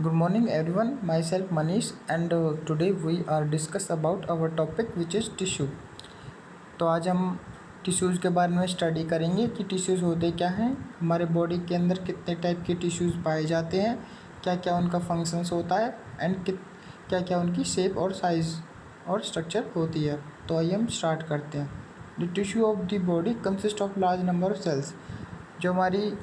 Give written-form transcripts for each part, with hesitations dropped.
Good morning everyone, myself Manish and today we are discuss about our topic which is tissue। तो आज हम tissues के बारे में स्टडी करेंगे कि टिश्यूज़ होते क्या हैं, हमारे बॉडी के अंदर कितने टाइप के टिश्यूज़ पाए जाते हैं, क्या क्या उनका फंक्शंस होता है एंड क्या क्या उनकी शेप और साइज़ और स्ट्रक्चर होती है। तो आइए हम स्टार्ट करते हैं। The tissue of the body consist of large number of cells. जो हमारी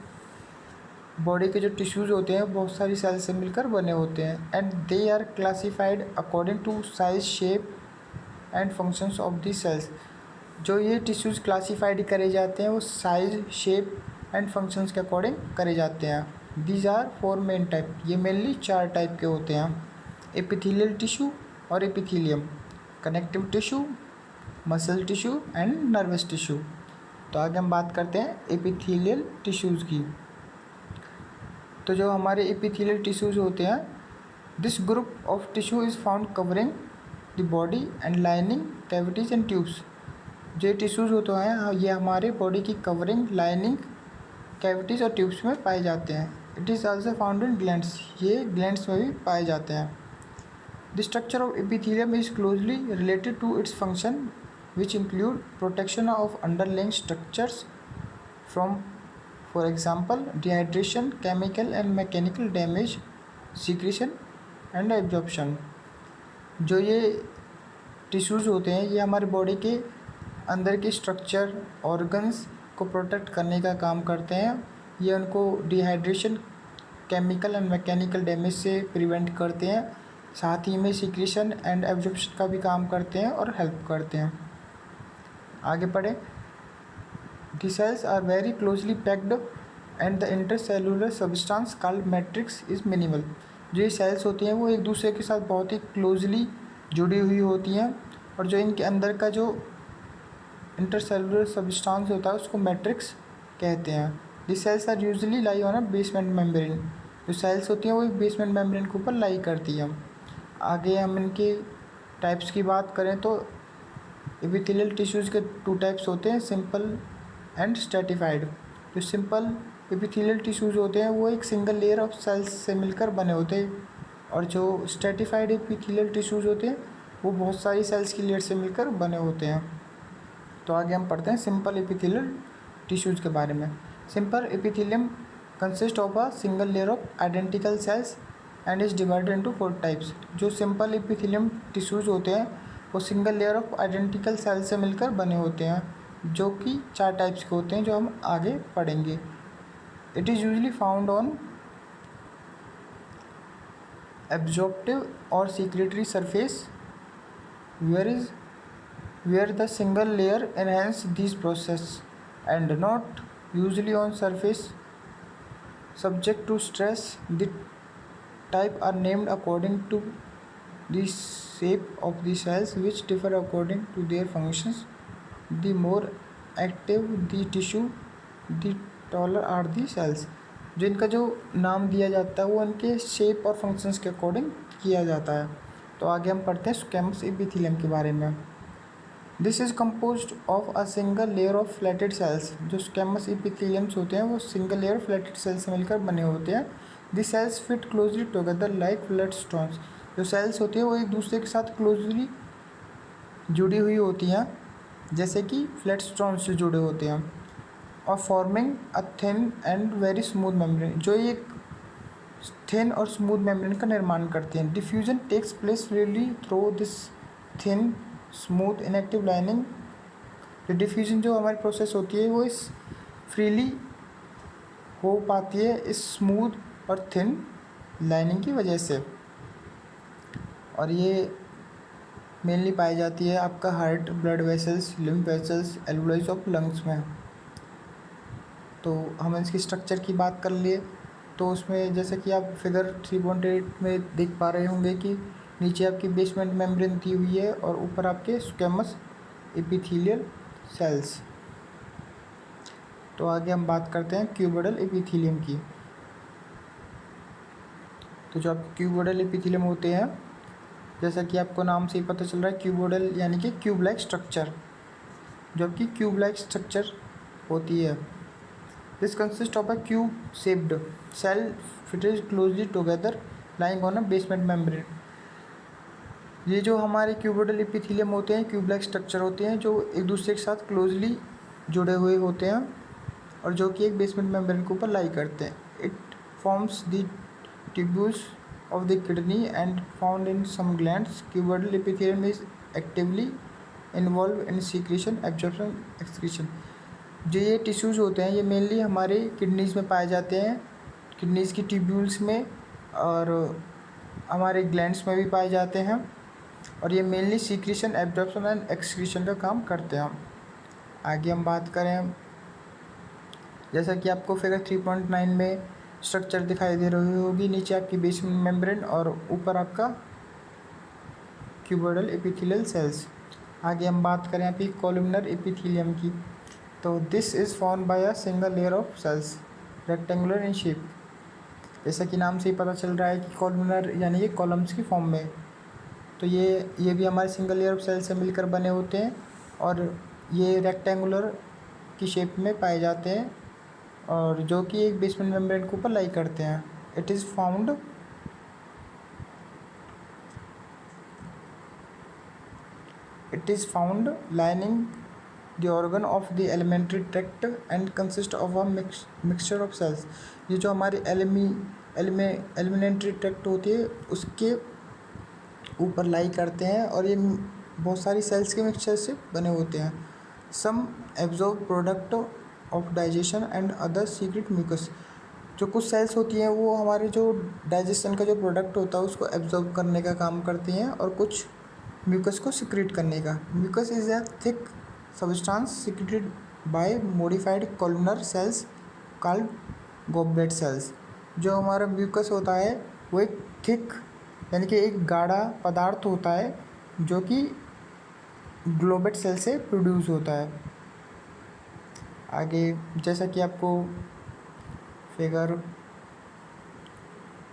बॉडी के जो टिश्यूज़ होते हैं बहुत सारी सेल्स से मिलकर बने होते हैं and they are classified according to size shape and functions of the cells. जो ये टिश्यूज़ क्लासिफाइड करे जाते हैं वो साइज शेप एंड फंक्शंस के अकॉर्डिंग करे जाते हैं। These are four main type, ये मेनली चार टाइप के होते हैं। एपिथेलियल टिश्यू और epithelium, connective tissue, muscle tissue and nervous tissue. तो आगे हम बात करते हैं एपिथेलियल टिश्यूज़ की। तो जो हमारे एपिथेलियल टिश्यूज़ होते हैं, this group of tissue is found covering the body and lining cavities and tubes. जो टिश्यूज़ होते हैं ये हमारे बॉडी की कवरिंग, लाइनिंग, कैविटीज़ और ट्यूब्स में पाए जाते हैं। It is also found in glands, ये ग्लैंड्स में भी पाए जाते हैं। The structure of epithelium is closely related to its function which include protection of underlying structures from, for example, dehydration, chemical and mechanical damage, secretion and absorption। जो ये tissues होते हैं ये हमारे बॉडी के अंदर के स्ट्रक्चर, ऑर्गन्स को प्रोटेक्ट करने का काम करते हैं। ये उनको dehydration, chemical and mechanical damage से प्रिवेंट करते हैं, साथ ही में सिक्रीशन एंड एब्जॉर्प्शन का भी काम करते हैं और हेल्प करते हैं। आगे पढ़ें। The cells are very closely packed and the intercellular substance called matrix is minimal। जो ये सेल्स होती हैं वो एक दूसरे के साथ बहुत ही क्लोजली जुड़ी हुई होती हैं और जो इनके अंदर का जो इंटरसेलुलर सब्सटेंस होता है उसको मैट्रिक्स कहते हैं। The cells are usually lie on a basement membrane. जो सेल्स होती हैं वो एक बेसमेंट मेम्ब्रेन के ऊपर लाई करती हैं। आगे हम इनके टाइप्स की बात करें तो एपिथेलियल टिश्यूज़ के टू टाइप्स होते हैं, सिंपल एंड स्ट्रेटिफाइड। जो सिंपल एपिथेलियल टिश्यूज़ होते हैं वो एक सिंगल लेयर ऑफ सेल्स से मिलकर बने होते हैं और जो स्ट्रेटिफाइड एपिथेलियल टिश्यूज़ होते हैं वो बहुत सारी सेल्स की लेयर से मिलकर बने होते हैं। तो आगे हम पढ़ते हैं सिंपल एपिथेलियल टिश्यूज़ के बारे में। Simple epithelium consist of a single layer of identical sales and is divided into 4 types. जो सिंपल एपिथेलियम टिश्यूज़ होते हैं वो single layer of identical sales से मिलकर बने होते हैं, जो कि 4 टाइप्स के होते हैं जो हम आगे पढ़ेंगे। It is usually found on absorptive or secretory surface where the single layer enhance this process and not usually on surface subject to stress. The type are named according to the shape of the cells which differ according to their functions. The more active the tissue, the taller are the cells। जो इनका जो नाम दिया जाता है वो इनके shape और फंक्शंस के अकॉर्डिंग किया जाता है। तो आगे हम पढ़ते हैं स्क्वैमस एपिथेलियम के बारे में। This is composed of a single layer of flatted cells. जो स्क्वैमस एपिथेलियम्स होते हैं वो सिंगल लेयर फ्लैटेड सेल्स से मिलकर बने होते हैं। The cells fit closely together like flat stones. जो सेल्स होती हैं वो एक दूसरे के साथ क्लोजली जुड़ी हुई होती हैं जैसे कि फ्लैट स्टोन्स से जुड़े होते हैं और forming a thin and very smooth membrane. जो एक थिन और स्मूथ मेम्ब्रेन का निर्माण करते हैं। Diffusion takes place freely through this thin smooth inactive lining. जो डिफ्यूजन जो हमारी प्रोसेस होती है वो इस फ्रीली हो पाती है इस स्मूथ और थिन लाइनिंग की वजह से, और ये मेनली पाई जाती है आपका heart, blood vessels, lymph vessels, alveoli of lungs में। तो हम इसकी स्ट्रक्चर की बात कर लिए तो उसमें जैसे कि आप फिगर 3.8 में देख पा रहे होंगे कि नीचे आपकी बेसमेंट मेम्ब्रेन दी हुई है और ऊपर आपके स्क्वैमस एपिथेलियल सेल्स। तो आगे हम बात करते हैं क्यूबोइडल एपिथेलियम की। तो जो आपके क्यूबोइडल एपिथेलियम होते हैं जैसा कि आपको नाम से ही पता चल रहा है, क्यूबोइडल यानी कि क्यूब लाइक स्ट्रक्चर। जो आपकी क्यूब लाइक स्ट्रक्चर होती है, this consist of a cube shaped cell fitted closely together lying on a basement membrane. ये जो हमारे क्यूबोइडल एपिथेलियम होते हैं, क्यूब लाइक स्ट्रक्चर होते हैं जो एक दूसरे के साथ क्लोजली जुड़े हुए होते हैं और जो कि एक बेसमेंट मेम्ब्रेन के ऊपर लाई करते हैं। It forms the tubules of the kidney and found in some glands. Cuboidal epithelium is actively involved in secretion, absorption, excretion. जो ये टिश्यूज़ होते हैं ये मेनली हमारे किडनीज़ में पाए जाते हैं, किडनीज़ की ट्यूब्यूल्स में और हमारे ग्लैंड्स में भी पाए जाते हैं और ये mainly secretion, absorption and excretion का काम करते हैं। आगे हम बात करें, जैसा कि आपको फिगर 3.9 में स्ट्रक्चर दिखाई दे रही होगी, नीचे आपकी बेसमेंट मेम्ब्रेन और ऊपर आपका क्यूबोइडल एपिथेलियल सेल्स। आगे हम बात करें अभी कॉलमनर एपिथेलियम की, तो this is formed by a single layer of cells rectangular in shape. जैसा कि नाम से ही पता चल रहा है कि कॉलमनर यानी ये कॉलम्स की फॉर्म में, तो ये भी हमारे सिंगल लेयर ऑफ सेल्स से मिलकर बने होते हैं और ये रेक्टेंगुलर की शेप में पाए जाते हैं और जो कि एक बेसमेंट मेम्ब्रेन के ऊपर लाई करते हैं। It is found lining the organ of the alimentary tract and consist of a mixture of cells. ये जो हमारी एलिमेंट्री ट्रैक्ट होती है उसके ऊपर लाई करते हैं और ये बहुत सारी सेल्स के मिक्सचर से बने होते हैं। Some absorb product of digestion and other secrete mucus. जो कुछ सेल्स होती हैं वो हमारे जो डाइजेशन का जो प्रोडक्ट होता है उसको एब्जॉर्ब करने का काम करती हैं और कुछ म्यूकस को सिक्रेट करने का। Mucus is a thick substance secreted by modified columnar cells called goblet cells. जो हमारा म्यूकस होता है वो एक थिक यानी कि एक गाढ़ा पदार्थ होता है जो कि ग्लोबेट सेल से प्रोड्यूस होता है। आगे जैसा कि आपको फिगर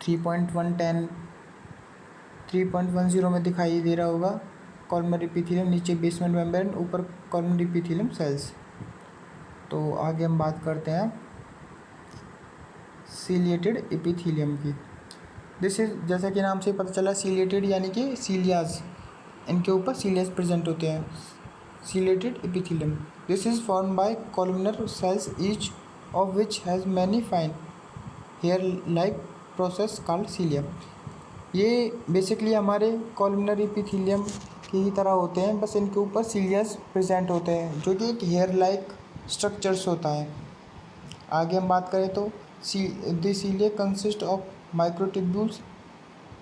3.10 में दिखाई दे रहा होगा, कॉलमनर एपिथेलियम, नीचे बेसमेंट मेम्ब्रेन, ऊपर कॉलमनर एपिथेलियम सेल्स। तो आगे हम बात करते हैं सीलिएटेड एपिथेलियम की। दिस इज, जैसा कि नाम से पता चला, सीलिएटेड यानी कि सीलियाज, इनके ऊपर सीलियाज प्रेजेंट होते हैं। Ciliated epithelium, this is formed by columnar cells each of which has many fine hair like process called cilia. ये बेसिकली हमारे कॉलमनर एपिथेलियम की ही तरह होते हैं, बस इनके ऊपर सीलियाज प्रेजेंट होते हैं जो कि एक हेयर लाइक स्ट्रक्चर्स होता है। आगे हम बात करें तो the cilia consist of microtubules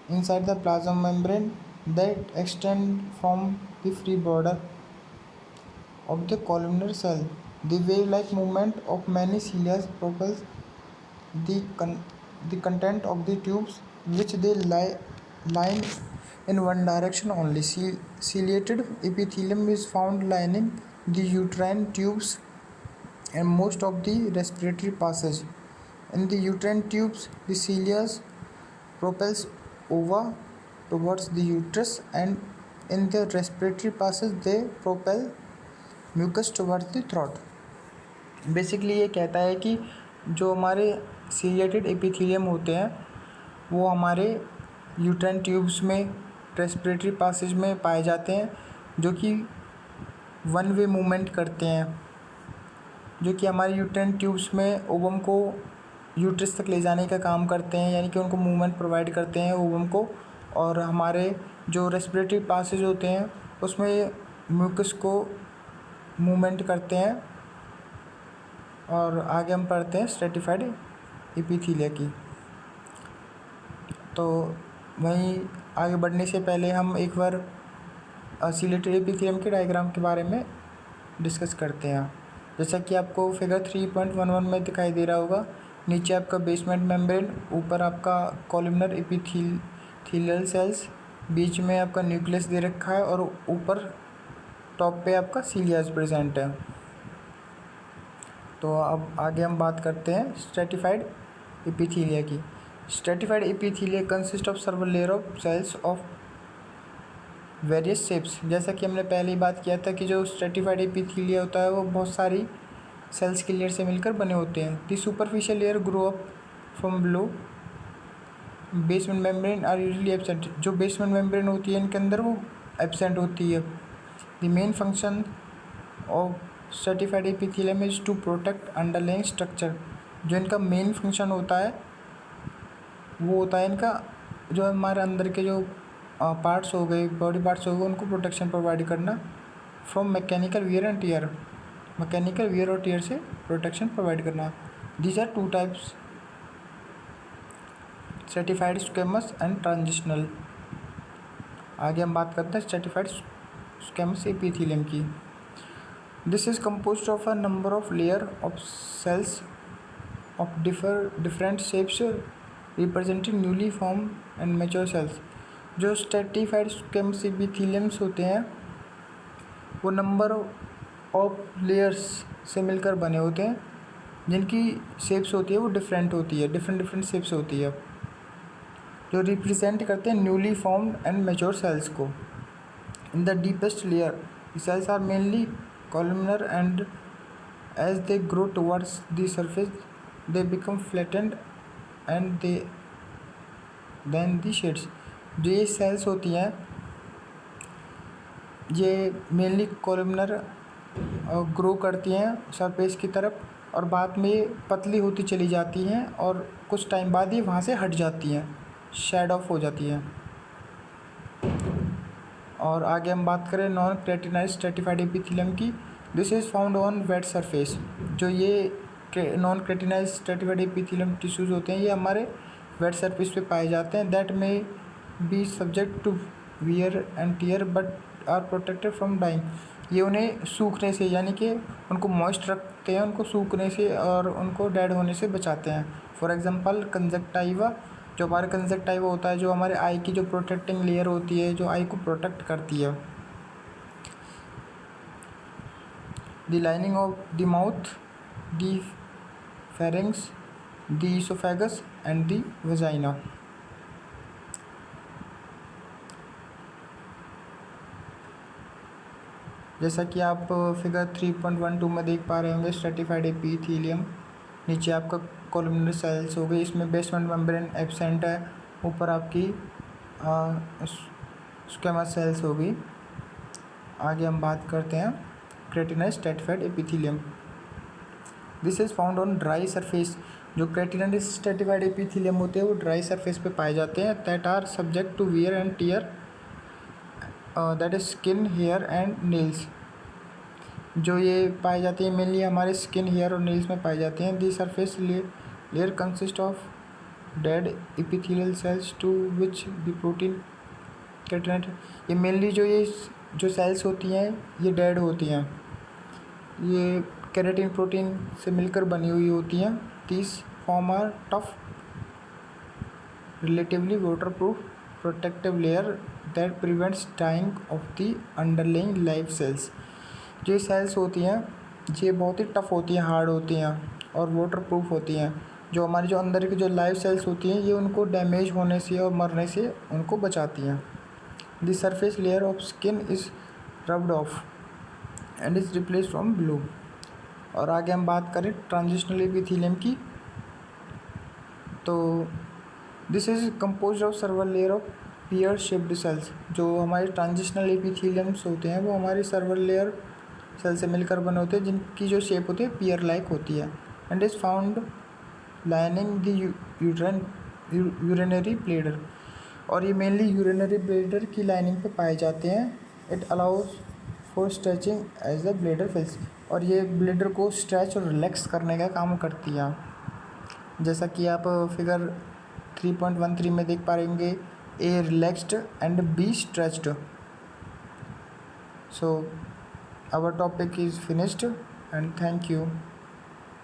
inside the plasma membrane that extend from the free border of the columnar cell. The wave-like movement of many cilia propels the content of the tubes which they line in one direction only. Ciliated epithelium is found lining the uterine tubes and most of the respiratory passage. In the uterine tubes, the cilia propels over towards the uterus and in the respiratory passage they propel mucus towards the throat. Basically ये कहता है कि जो हमारे ciliated epithelium होते हैं वो हमारे यूट्राइन ट्यूब्स में, रेस्पिरेटरी पासेज में पाए जाते हैं जो कि वन वे मूवमेंट करते हैं, जो कि हमारे यूट्राइन ट्यूब्स में ओवम को यूट्रस तक ले जाने का काम करते हैं, यानी कि उनको मूवमेंट प्रोवाइड करते हैं ओवम को। और हमारे जो रेस्पिरेटरी पासेज होते हैं उसमें म्यूकस को मूवमेंट करते हैं। और आगे हम पढ़ते हैं स्ट्रेटिफाइड एपिथेलिया की। तो वहीं आगे बढ़ने से पहले हम एक बार सीलिएटेड एपिथेलियम के डायग्राम के बारे में डिस्कस करते हैं। जैसा कि आपको फिगर 3.11 में दिखाई दे रहा होगा, नीचे आपका बेसमेंट मेम्ब्रेन, ऊपर आपका कॉलमनर एपिथेलियल सेल्स, बीच में आपका न्यूक्लियस दे रखा है और ऊपर टॉप पे आपका सीलियाज प्रेजेंट है। तो अब आगे हम बात करते हैं स्ट्रेटिफाइड एपिथेलिया की। Stratified epithelia consist of several layer of cells of various shapes. जैसा कि हमने पहले ही बात किया था कि जो स्ट्रेटिफाइड एपिथेलिया होता है वो बहुत सारी सेल्स के लेयर से मिलकर बने होते हैं। The superficial layer grow up from below basement membrane are usually absent, जो बेसमेंट मेम्ब्रेन होती है इनके अंदर वो एब्सेंट होती है। The main function of certified epithelium is to protect underlying structure, जो इनका मेन फंक्शन होता है वो होता है इनका जो हमारे अंदर के जो पार्ट्स हो गए, बॉडी पार्ट्स हो गए, उनको प्रोटेक्शन प्रोवाइड करना from mechanical wear and tear, mechanical wear और टीयर से प्रोटेक्शन प्रोवाइड करना। These are two types, stratified squamous and transitional. आगे हम बात करते हैं स्ट्रैटिफाइड स्क्वेमस एपिथेलियम की। This is composed of a number of layer of cells of different shapes representing newly form and mature cells. जो stratified squamous epitheliums होते हैं वो नंबर ऑफ लेयर्स से मिलकर बने होते हैं, जिनकी शेप्स होती है वो डिफरेंट होती है, डिफरेंट शेप्स होती है, जो रिप्रेजेंट करते हैं newly formed and mature cells को। In the deepest layer cells are mainly columnar and as they grow towards the surface they become flattened and then the sheds. जो ये सेल्स होती हैं ये मेनली कॉलमनर ग्रो करती हैं surface की तरफ, और बाद में पतली होती चली जाती हैं और कुछ टाइम बाद ही वहाँ से हट जाती हैं, शेड ऑफ हो जाती हैं। और आगे हम बात करें नॉन केराटिनाइज्ड स्ट्रैटिफाइड एपिथेलियम की। This is found on wet surface. जो ये non keratinized stratified epithelium tissues होते हैं ये हमारे वेट सरफेस पे पाए जाते हैं। That may be subject to wear and tear but are protected from drying. ये उन्हें सूखने से, यानी कि उनको मॉइस्ट रखते हैं, उनको सूखने से और उनको डेड होने से बचाते हैं। फॉर एग्जांपल कंजक्टाइवा, जो हमारे कंजक्टाइवा होता है जो हमारे आई की जो प्रोटेक्टिंग लेयर होती है, जो आई को प्रोटेक्ट करती है। The lining of the mouth, the pharynx, the oesophagus and the vagina. जैसा कि आप फिगर 3.12 में देख पा रहे होंगे, स्ट्रैटिफाइड एपिथेलियम, नीचे आपका कॉलमनर सेल्स हो गई, इसमें बेसमेंट मेम्ब्रेन एब्सेंट है, ऊपर आपकी स्क्वेमस सेल्स हो गई। आगे हम बात करते हैं keratinized stratified epithelium. This is found on dry surface. जो केराटिनाइज्ड स्ट्रैटिफाइड एपिथेलियम होते हैं वो ड्राई सरफेस पे पाए जाते हैं। That are subject to wear and tear, that is skin, hair and nails. जो ये पाई जाती है मेनली हमारे स्किन, हेयर और नेल्स में पाई जाती हैं। The surface layer consist of dead epithelial cells to which the protein keratinised. ये मेनली जो सेल्स होती हैं ये डेड होती हैं, ये केराटिन प्रोटीन से मिलकर बनी हुई होती हैं। This form are tough relatively waterproof protective layer that prevents drying of the underlying live cells. जो सेल्स होती हैं ये बहुत ही टफ होती हैं, हार्ड होती हैं और वाटरप्रूफ होती हैं। जो हमारी जो अंदर की जो लाइव सेल्स होती हैं ये उनको डैमेज होने से और मरने से उनको बचाती हैं। The surface layer of skin is rubbed of and is replace from blue. और आगे हम बात करें ट्रांजिशनल एपिथेलियम की, तो this is composed of सर्वल layer of pear shaped cells. जो हमारे ट्रांजिशनल एपिथेलियम्स होते हैं वो हमारे सर्वल लेयर सेल से मिलकर बने होते हैं, जिनकी जो शेप होती है पियर लाइक होती है। And is found lining the urinary bladder. और ये मेनली यूरिनरी ब्लैडर की लाइनिंग पे पाए जाते हैं। It allows for stretching as the bladder fills. और ये ब्लैडर को स्ट्रेच और रिलैक्स करने का काम करती है। जैसा कि आप फिगर 3.13 में देख पा रहेंगे, A relaxed and B stretched. So our topic is finished and thank you.